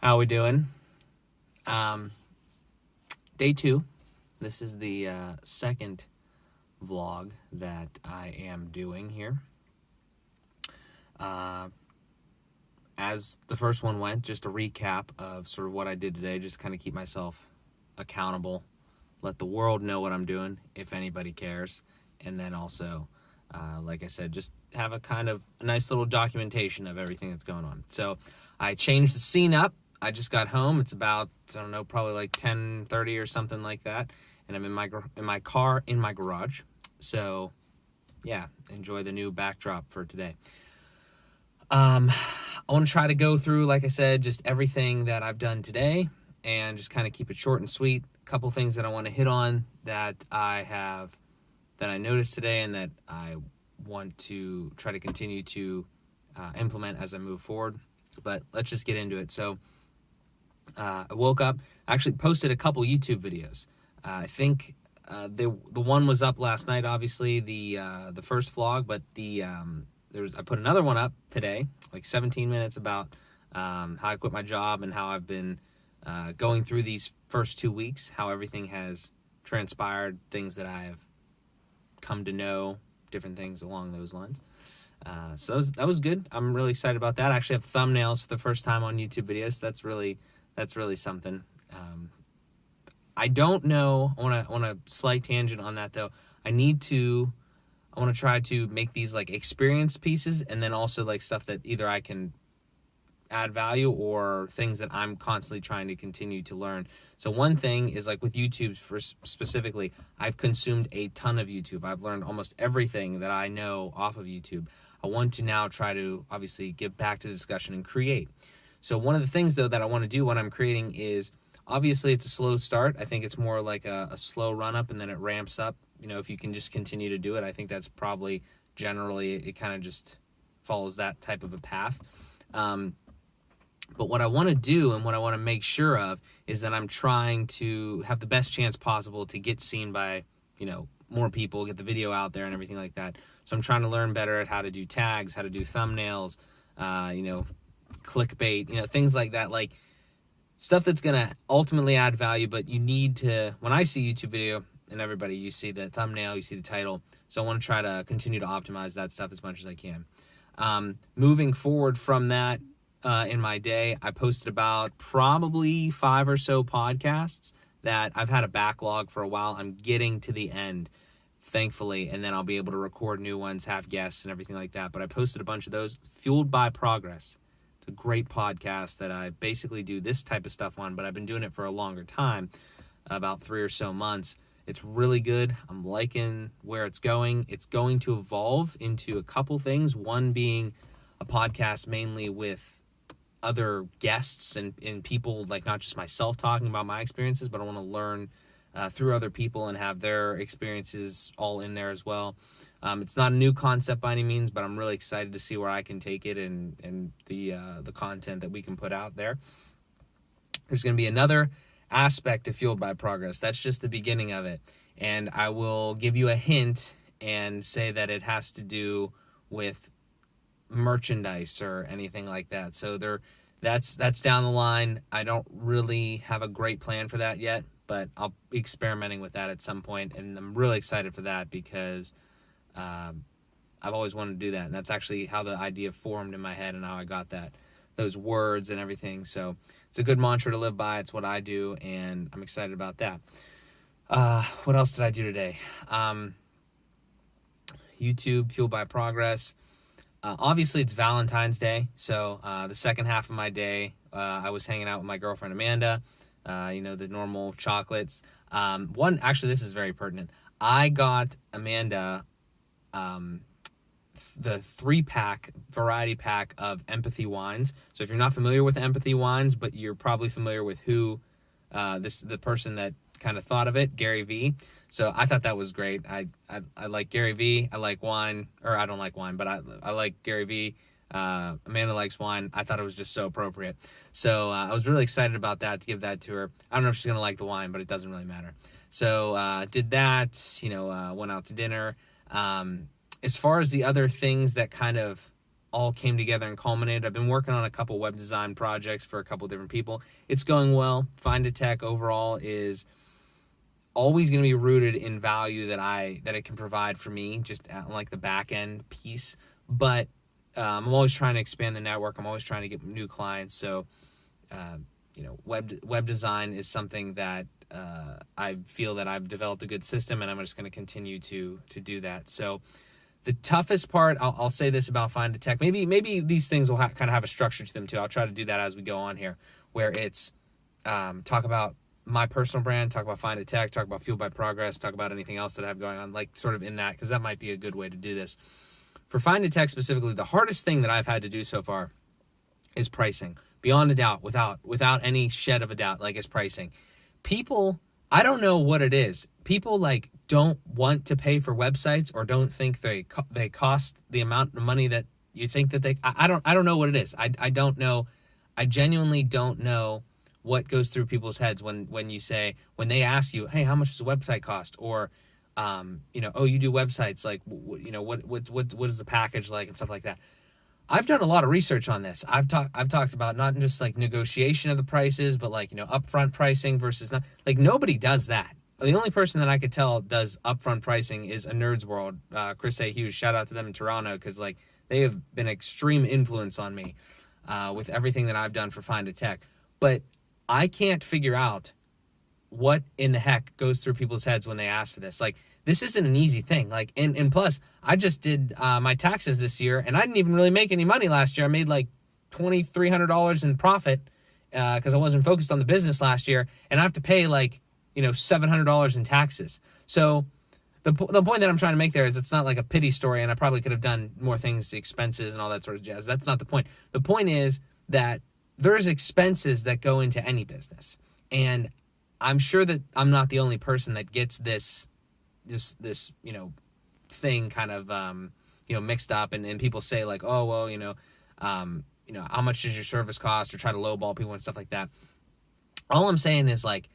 How we doing? Day 2. This is the second vlog that I am doing here. As the first one went, just a recap of sort of what I did today, just kind of keep myself accountable, let the world know what I'm doing, if anybody cares, and then also, like I said, just have a kind of a nice little documentation of everything that's going on. So I changed the scene up. I just got home. It's about, I don't know, probably like 10:30 or something like that, and I'm in my car in my garage. So yeah, enjoy the new backdrop for today. I want to try to go through, like I said, just everything that I've done today and just kind of keep it short and sweet. A couple things that I want to hit on that I noticed today and that I want to try to continue to implement as I move forward. But let's just get into it. So I woke up, I actually posted a couple YouTube videos. I think the one was up last night, obviously, the first vlog, but I put another one up today, like 17 minutes about how I quit my job and how I've been going through these first 2 weeks, how everything has transpired, things that I have come to know, different things along those lines. So that was good. I'm really excited about that. I actually have thumbnails for the first time on YouTube videos. So that's really something. I don't know. I want a slight tangent on that though. I want to try to make these like experience pieces, and then also like stuff that either I can add value or things that I'm constantly trying to continue to learn. So one thing is like with YouTube specifically, I've consumed a ton of YouTube. I've learned almost everything that I know off of YouTube. I want to now try to obviously give back to the discussion and create. So one of the things though that I want to do when I'm creating is, obviously it's a slow start. I think it's more like a slow run up and then it ramps up. You know, if you can just continue to do it, I think that's probably generally, it kind of just follows that type of a path. But what I want to do and what I want to make sure of is that I'm trying to have the best chance possible to get seen by, more people, get the video out there and everything like that. So I'm trying to learn better at how to do tags, how to do thumbnails, clickbait, things like that, like stuff that's going to ultimately add value. But you need to, when I see YouTube video, and everybody, you see the thumbnail, you see the title. So I want to try to continue to optimize that stuff as much as I can. Moving forward from that, in my day, I posted about probably 5 or so podcasts that I've had a backlog for a while. I'm getting to the end, thankfully, and then I'll be able to record new ones, have guests and everything like that. But I posted a bunch of those. Fueled by Progress. It's a great podcast that I basically do this type of stuff on, but I've been doing it for a longer time, about 3 or so months. It's really good. I'm liking where it's going. It's going to evolve into a couple things. One being a podcast mainly with other guests and people, like not just myself talking about my experiences, but I want to learn through other people and have their experiences all in there as well. It's not a new concept by any means, but I'm really excited to see where I can take it and the content that we can put out there. There's going to be another aspect to Fueled by Progress. That's just the beginning of it. And I will give you a hint and say that it has to do with merchandise or anything like that. So that's down the line. I don't really have a great plan for that yet, but I'll be experimenting with that at some point, and I'm really excited for that because I've always wanted to do that, and that's actually how the idea formed in my head and how I got those words and everything. So it's a good mantra to live by. It's what I do, and I'm excited about that. What else did I do today? YouTube, Fueled by Progress. Obviously, it's Valentine's Day, so the second half of my day, I was hanging out with my girlfriend Amanda, the normal chocolates. Actually, this is very pertinent. I got Amanda the 3-pack variety pack of Empathy wines. So if you're not familiar with Empathy wines, but you're probably familiar with who the person that kind of thought of it, Gary V. So I thought that was great. I like Gary V. I like wine, or I don't like wine, but I like Gary V. Amanda likes wine. I thought it was just so appropriate. So I was really excited about that, to give that to her. I don't know if she's going to like the wine, but it doesn't really matter. So did that, went out to dinner. As far as the other things that kind of all came together and culminated. I've been working on a couple web design projects for a couple different people. It's going well. Find a Tech overall is always going to be rooted in value that it can provide for me, just at, like, the back end piece. But I'm always trying to expand the network. I'm always trying to get new clients. So, web design is something that I feel that I've developed a good system, and I'm just going to continue to do that. So the toughest part, I'll say this about Find a Tech. Maybe these things will kind of have a structure to them too. I'll try to do that as we go on here, where it's talk about my personal brand, talk about Find a Tech, talk about Fueled by Progress, talk about anything else that I have going on, like sort of in that, because that might be a good way to do this. For Find a Tech specifically, the hardest thing that I've had to do so far is pricing. Beyond a doubt, without any shed of a doubt, like, is pricing. People, I don't know what it is. People, like, don't want to pay for websites, or don't think they cost the amount of money that you think that they. I don't know what it is. I don't know. I genuinely don't know what goes through people's heads when they ask you, hey, how much does a website cost? Or oh, you do websites, like, what is the package like, and stuff like that. I've done a lot of research on this. I've talked about not just, like, negotiation of the prices, but, like, upfront pricing versus not. Like, nobody does that. The only person that I could tell does upfront pricing is A Nerd's World, Chris A. Hughes. Shout out to them in Toronto, because, like, they have been an extreme influence on me with everything that I've done for Find a Tech. But I can't figure out what in the heck goes through people's heads when they ask for this. Like, this isn't an easy thing. Like, and plus, I just did my taxes this year, and I didn't even really make any money last year. I made like $2,300 in profit because I wasn't focused on the business last year, and I have to pay like $700 in taxes. So the point that I'm trying to make there is it's not like a pity story, and I probably could have done more things, expenses and all that sort of jazz. That's not the point. The point is that there's expenses that go into any business, and I'm sure that I'm not the only person that gets this thing kind of mixed up, and people say, like, oh, well, how much does your service cost, or try to lowball people and stuff like that. All I'm saying is, like,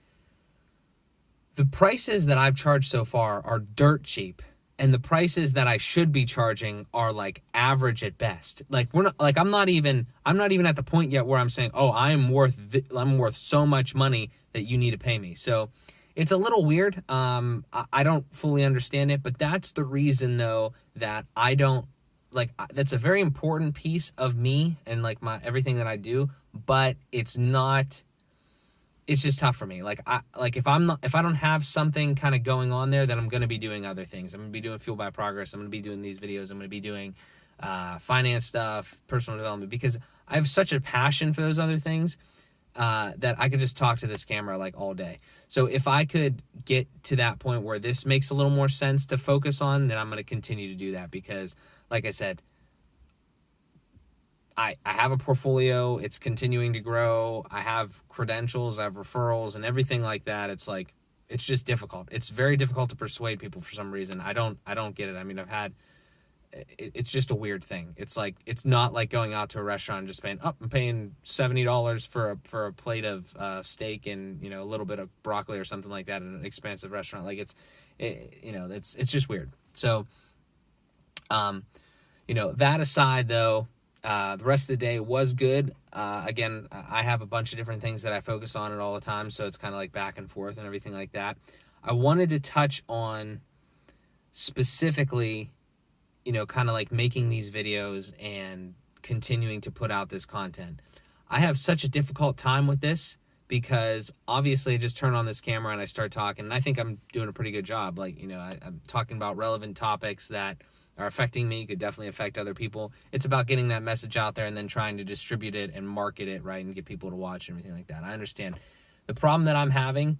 the prices that I've charged so far are dirt cheap, and the prices that I should be charging are, like, average at best. Like, I'm not even at the point yet where I'm saying, oh, I'm worth so much money that you need to pay me. So it's a little weird. I don't fully understand it, but that's the reason, though, that I don't, like, that's a very important piece of me and, like, my everything that I do, but it's just tough for me. If I don't have something kind of going on there, then I'm going to be doing other things. I'm going to be doing Fueled by Progress. I'm going to be doing these videos. I'm going to be doing finance stuff, personal development, because I have such a passion for those other things that I could just talk to this camera, like, all day. So if I could get to that point where this makes a little more sense to focus on, then I'm going to continue to do that, because, like I said, I have a portfolio. It's continuing to grow. I have credentials. I have referrals and everything like that. It's like, it's just difficult. It's very difficult to persuade people for some reason. I don't get it. I mean, it's just a weird thing. It's like, it's not like going out to a restaurant and just paying, I'm paying $70 for a plate of steak and, a little bit of broccoli or something like that in an expensive restaurant. Like, it's just weird. So, that aside, though, the rest of the day was good. Again, I have a bunch of different things that I focus on it all the time, so it's kind of like back and forth and everything like that. I wanted to touch on specifically, kind of like making these videos and continuing to put out this content. I have such a difficult time with this because obviously I just turn on this camera and I start talking, and I think I'm doing a pretty good job. Like, I'm talking about relevant topics that are affecting me, could definitely affect other people. It's about getting that message out there and then trying to distribute it and market it, right, and get people to watch and everything like that. I understand. The problem that I'm having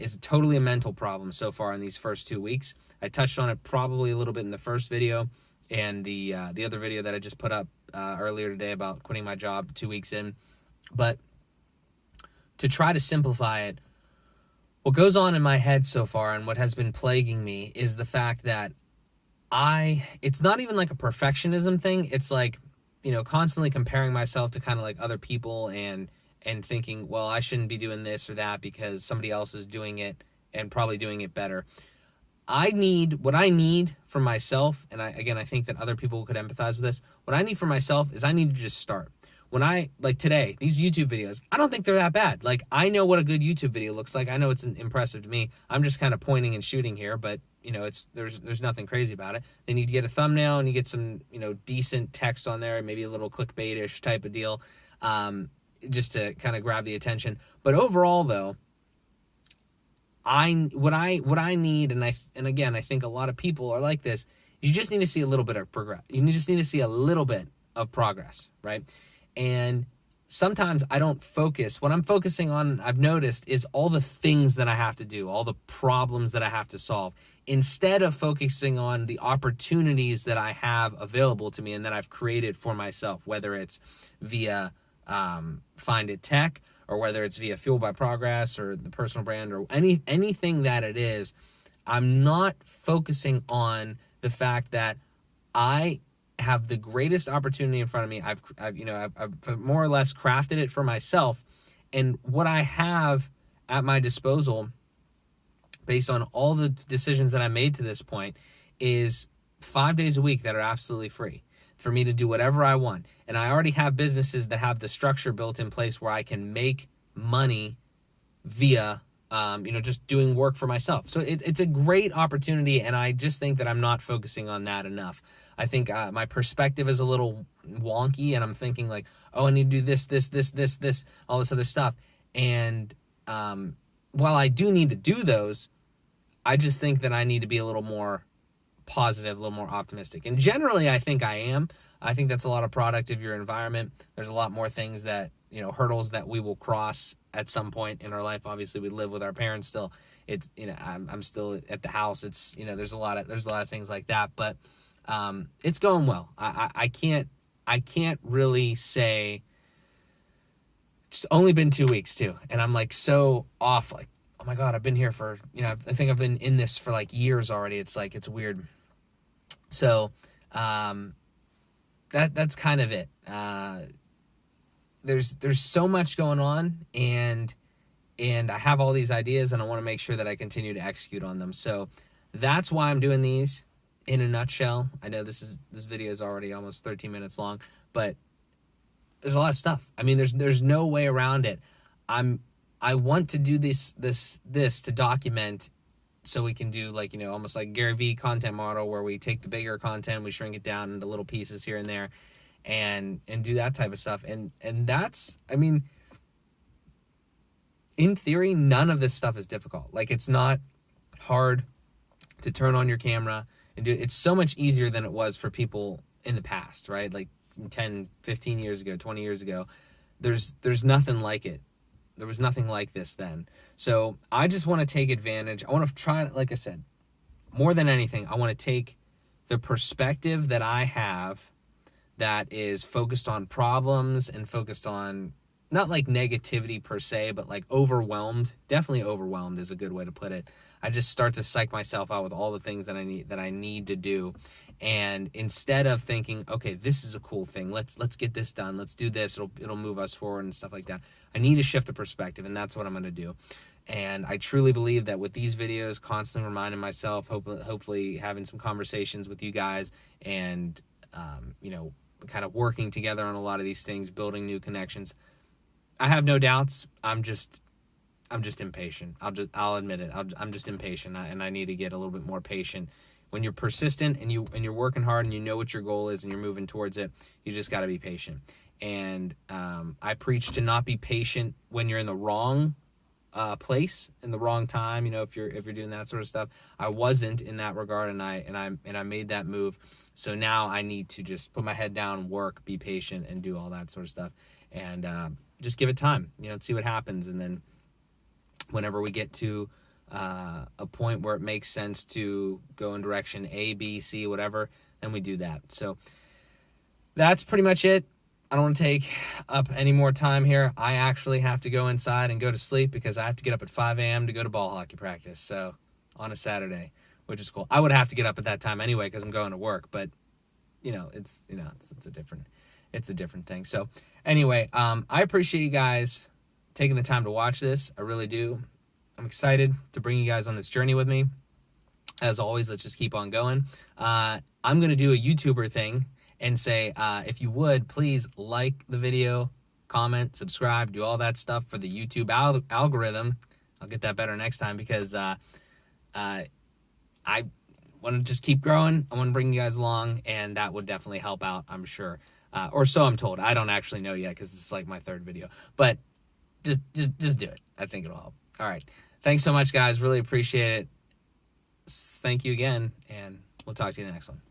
is totally a mental problem so far in these first 2 weeks. I touched on it probably a little bit in the first video, and the other video that I just put up earlier today about quitting my job 2 weeks in. But to try to simplify it, what goes on in my head so far and what has been plaguing me is the fact that it's not even like a perfectionism thing. It's like, constantly comparing myself to kind of like other people and thinking, well, I shouldn't be doing this or that because somebody else is doing it and probably doing it better. what I need for myself, and I think that other people could empathize with this. What I need for myself is I need to just start. When like today, these YouTube videos, I don't think they're that bad. Like, I know what a good YouTube video looks like. I know it's impressive to me. I'm just kind of pointing and shooting here, but there's nothing crazy about it. They need to get a thumbnail and you get some, decent text on there, maybe a little clickbait-ish type of deal, just to kind of grab the attention. But overall, though, what I need, and again, I think a lot of people are like this. You just need to see a little bit of progress. You just need to see a little bit of progress, right? And sometimes I don't focus. What I'm focusing on, I've noticed, is all the things that I have to do, all the problems that I have to solve, instead of focusing on the opportunities that I have available to me and that I've created for myself, whether it's via Find It Tech, or whether it's via Fueled by Progress or the personal brand, or anything that it is. I'm not focusing on the fact that I have the greatest opportunity in front of me. I've more or less crafted it for myself, and what I have at my disposal, based on all the decisions that I made to this point, is 5 days a week that are absolutely free for me to do whatever I want. And I already have businesses that have the structure built in place where I can make money via just doing work for myself. So it's a great opportunity, and I just think that I'm not focusing on that enough. I think my perspective is a little wonky, and I'm thinking like, oh, I need to do this, all this other stuff. And while I do need to do those, I just think that I need to be a little more positive, a little more optimistic. And generally, I think I am. I think that's a lot of product of your environment. There's a lot more things that, hurdles that we will cross at some point in our life. Obviously, we live with our parents still. It's, I'm still at the house. It's, there's a lot of things like that, but it's going well. I can't really say. It's only been 2 weeks too, and I'm like so off. Like, oh my God, I've been here for, I think I've been in this for like years already. It's like, it's weird. So that's kind of it. There's so much going on, and I have all these ideas, and I want to make sure that I continue to execute on them. So that's why I'm doing these. In a nutshell, I know this video is already almost 13 minutes long, but there's a lot of stuff. I mean, there's no way around it. I want to do this to document, so we can do like, almost like Gary Vee content model, where we take the bigger content, we shrink it down into little pieces here and there, and do that type of stuff. And that's, I mean, in theory, none of this stuff is difficult. Like, it's not hard to turn on your camera and do it. It's so much easier than it was for people in the past, right? Like 10, 15 years ago, 20 years ago, there's nothing like it. There was nothing like this then. So I just want to take advantage. I want to try, like I said, more than anything, I want to take the perspective that I have that is focused on problems and focused on not like negativity per se, but like overwhelmed. Definitely overwhelmed is a good way to put it. I just start to psych myself out with all the things that I need to do. And instead of thinking, okay, this is a cool thing, let's get this done, let's do this, it'll move us forward and stuff like that, I need to shift the perspective, and that's what I'm going to do. And I truly believe that with these videos, constantly reminding myself, hopefully having some conversations with you guys, and kind of working together on a lot of these things, building new connections, I have no doubts. I'm just impatient. I'll admit it. I'm just impatient, and I need to get a little bit more patient. When you're persistent and you're working hard and you know what your goal is and you're moving towards it, you just got to be patient. And I preach to not be patient when you're in the wrong place, in the wrong time. If you're doing that sort of stuff. I wasn't in that regard, and I made that move. So now I need to just put my head down, work, be patient, and do all that sort of stuff, and just give it time. See what happens, and then whenever we get to a point where it makes sense to go in direction A, B, C, whatever, then we do that. So that's pretty much it. I don't want to take up any more time here. I actually have to go inside and go to sleep because I have to get up at 5 a.m. to go to ball hockey practice. So on a Saturday, which is cool. I would have to get up at that time anyway because I'm going to work, but it's a different thing. So anyway, I appreciate you guys taking the time to watch this. I really do. I'm excited to bring you guys on this journey with me. As always, let's just keep on going. I'm going to do a YouTuber thing and say, if you would, please like the video, comment, subscribe, do all that stuff for the YouTube algorithm. I'll get that better next time because I want to just keep growing. I want to bring you guys along, and that would definitely help out, I'm sure. Or so I'm told. I don't actually know yet because it's like my third video. But just do it. I think it'll help. All right. Thanks so much, guys. Really appreciate it. Thank you again, and we'll talk to you in the next one.